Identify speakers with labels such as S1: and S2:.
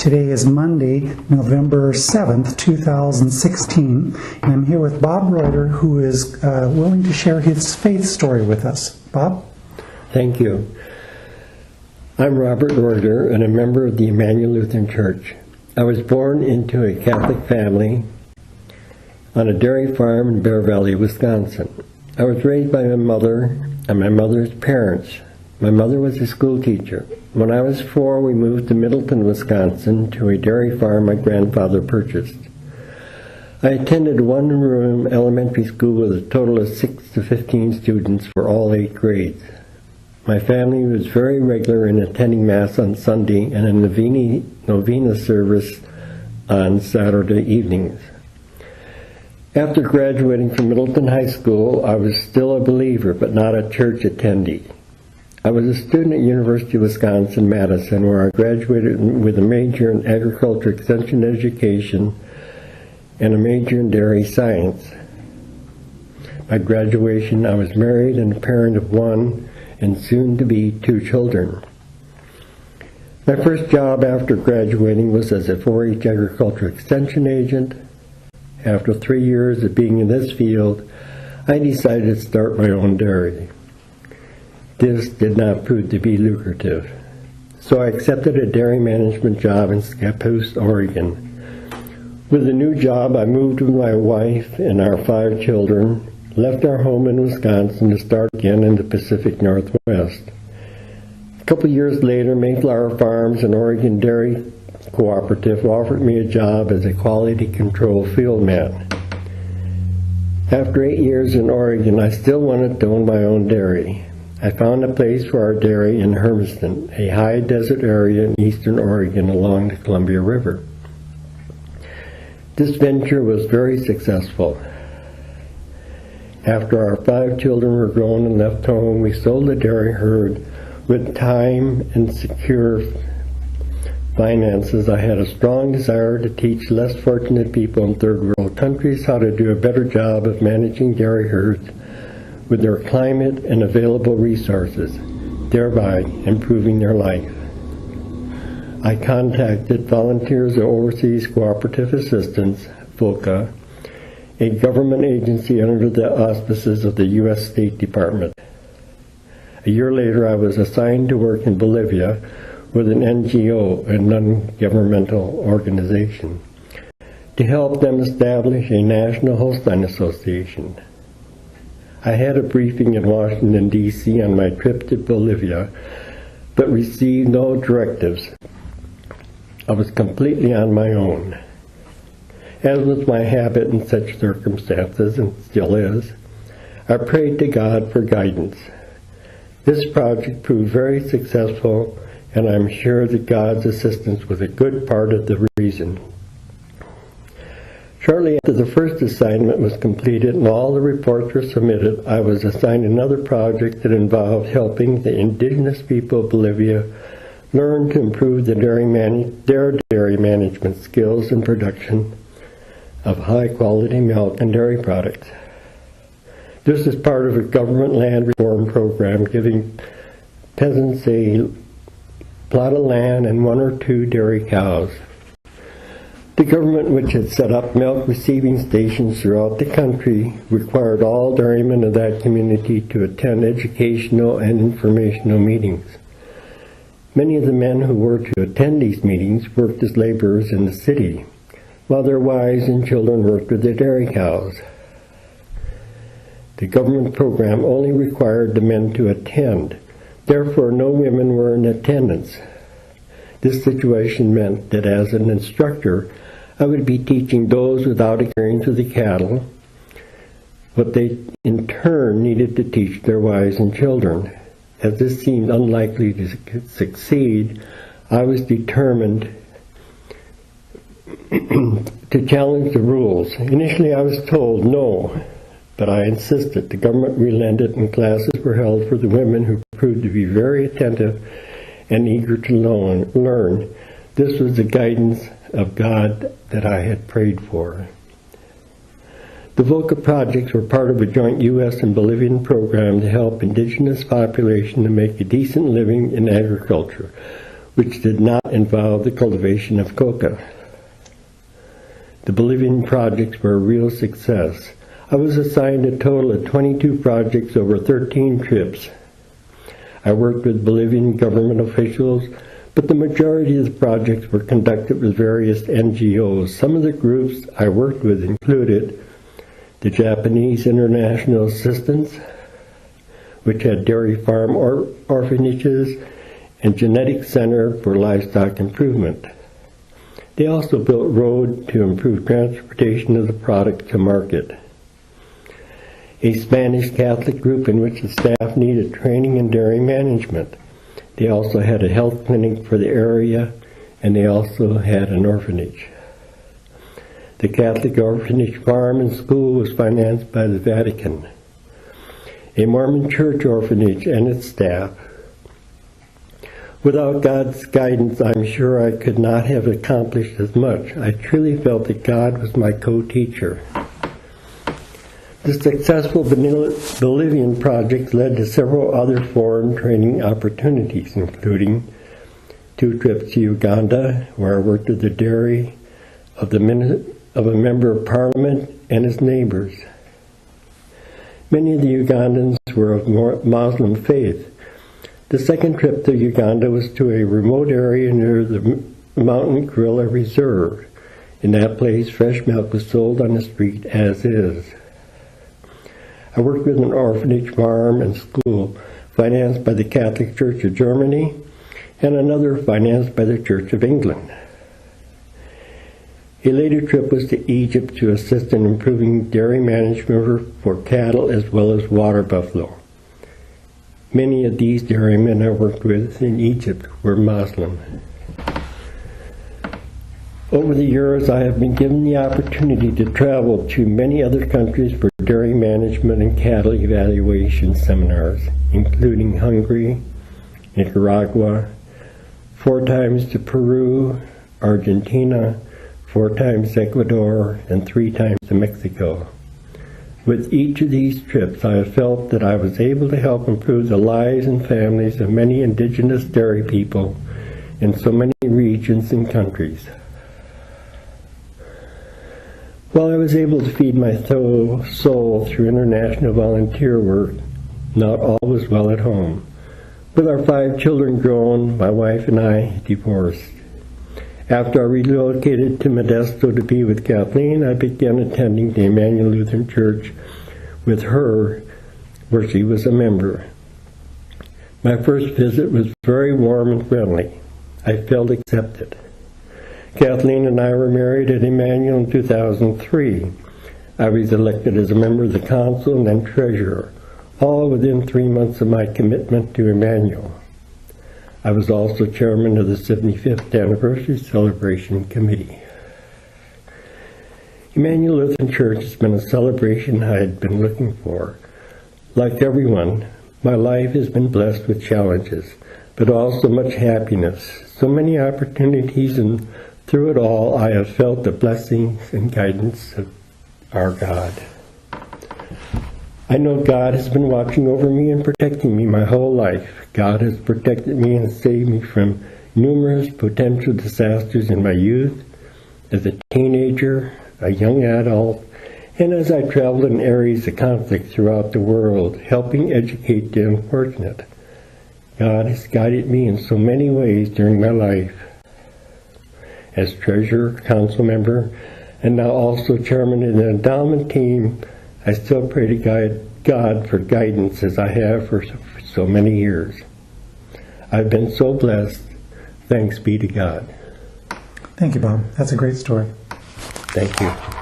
S1: Today is Monday, November 7th, 2016, and I'm here with Bob Reuter, who is willing to share his faith story with us. Bob?
S2: Thank you. I'm Robert Reuter, and a member of the Emanuel Lutheran Church. I was born into a Catholic family on a dairy farm in Bear Valley, Wisconsin. I was raised by my mother and my mother's parents. My mother was a school teacher. When I was 4, we moved to Middleton, Wisconsin, to a dairy farm my grandfather purchased. I attended one-room elementary school with a total of 6 to 15 students for all 8 grades. My family was very regular in attending Mass on Sunday and a novena service on Saturday evenings. After graduating from Middleton High School, I was still a believer, but not a church attendee. I was a student at University of Wisconsin-Madison, where I graduated with a major in agriculture extension education and a major in dairy science. By graduation, I was married and a parent of 1 and soon to be 2 children. My first job after graduating was as a 4-H agriculture extension agent. After 3 years of being in this field, I decided to start my own dairy. This did not prove to be lucrative, so I accepted a dairy management job in Scappoose, Oregon. With the new job, I moved with my wife and our 5 children, left our home in Wisconsin to start again in the Pacific Northwest. A couple years later, Mayflower Farms, an Oregon dairy cooperative, offered me a job as a quality control field man. After 8 years in Oregon, I still wanted to own my own dairy. I found a place for our dairy in Hermiston, a high desert area in eastern Oregon along the Columbia River. This venture was very successful. After our 5 children were grown and left home, we sold the dairy herd. With time and secure finances, I had a strong desire to teach less fortunate people in third world countries how to do a better job of managing dairy herds with their climate and available resources, thereby improving their life. I contacted Volunteers of Overseas Cooperative Assistance, VOCA, a government agency under the auspices of the U.S. State Department. A year later, I was assigned to work in Bolivia with an NGO, a non-governmental organization, to help them establish a National Holstein Association. I had a briefing in Washington, D.C. on my trip to Bolivia, but received no directives. I was completely on my own. As was my habit in such circumstances, and still is, I prayed to God for guidance. This project proved very successful, and I'm sure that God's assistance was a good part of the reason. Shortly after the first assignment was completed and all the reports were submitted, I was assigned another project that involved helping the indigenous people of Bolivia learn to improve their dairy management skills and production of high-quality milk and dairy products. This is part of a government land reform program giving peasants a plot of land and 1 or 2 dairy cows. The government, which had set up milk receiving stations throughout the country, required all dairymen of that community to attend educational and informational meetings. Many of the men who were to attend these meetings worked as laborers in the city, while their wives and children worked with their dairy cows. The government program only required the men to attend. Therefore, no women were in attendance. This situation meant that as an instructor, I would be teaching those without experience with the cattle what they in turn needed to teach their wives and children. As this seemed unlikely to succeed, I was determined to challenge the rules. Initially, I was told no, but I insisted. The government relented and classes were held for the women who proved to be very attentive and eager to learn. This was the guidance of God that I had prayed for. The VOCA projects were part of a joint U.S. and Bolivian program to help indigenous population to make a decent living in agriculture. which did not involve the cultivation of coca. The Bolivian projects were a real success. I was assigned a total of 22 projects over 13 trips. I worked with Bolivian government officials, but the majority of the projects were conducted with various NGOs. Some of the groups I worked with included the Japanese International Assistance, which had dairy farm orphanages and genetic center for livestock improvement. They also built road to improve transportation of the product to market. A Spanish Catholic group in which the staff needed training in dairy management. They also had a health clinic for the area, and they also had an orphanage. The Catholic orphanage farm and school was financed by the Vatican. A Mormon church orphanage and its staff. Without God's guidance, I'm sure I could not have accomplished as much. I truly felt that God was my co-teacher. The successful Bolivian project led to several other foreign training opportunities, including 2 trips to Uganda, where I worked with the dairy of a member of parliament and his neighbors. Many of the Ugandans were of Muslim faith. The second trip to Uganda was to a remote area near the Mountain Gorilla Reserve. In that place, fresh milk was sold on the street as is. I worked with an orphanage farm and school financed by the Catholic Church of Germany and another financed by the Church of England. A later trip was to Egypt to assist in improving dairy management for cattle as well as water buffalo. Many of these dairymen I worked with in Egypt were Muslim. Over the years, I have been given the opportunity to travel to many other countries for dairy management and cattle evaluation seminars, including Hungary, Nicaragua, 4 times to Peru, Argentina, 4 times Ecuador, and 3 times to Mexico. With each of these trips, I have felt that I was able to help improve the lives and families of many indigenous dairy people in so many regions and countries. While I was able to feed my soul through international volunteer work, not all was well at home. With our 5 children grown, my wife and I divorced. After I relocated to Modesto to be with Kathleen, I began attending the Emanuel Lutheran Church with her, where she was a member. My first visit was very warm and friendly. I felt accepted. Kathleen and I were married at Emanuel in 2003. I was elected as a member of the council and then treasurer, all within 3 months of my commitment to Emanuel. I was also chairman of the 75th Anniversary Celebration Committee. Emanuel Lutheran Church has been a celebration I had been looking for. Like everyone, my life has been blessed with challenges, but also much happiness, so many opportunities, and through it all I have felt the blessings and guidance of our God. I know God has been watching over me and protecting me my whole life. God has protected me and saved me from numerous potential disasters in my youth, as a teenager, a young adult, and as I traveled in areas of conflict throughout the world, helping educate the unfortunate. God has guided me in so many ways during my life. As treasurer, council member, and now also chairman of the endowment team, I still pray to God for guidance as I have for so many years. I've been so blessed. Thanks be to God.
S1: Thank you, Bob. That's a great story.
S2: Thank you.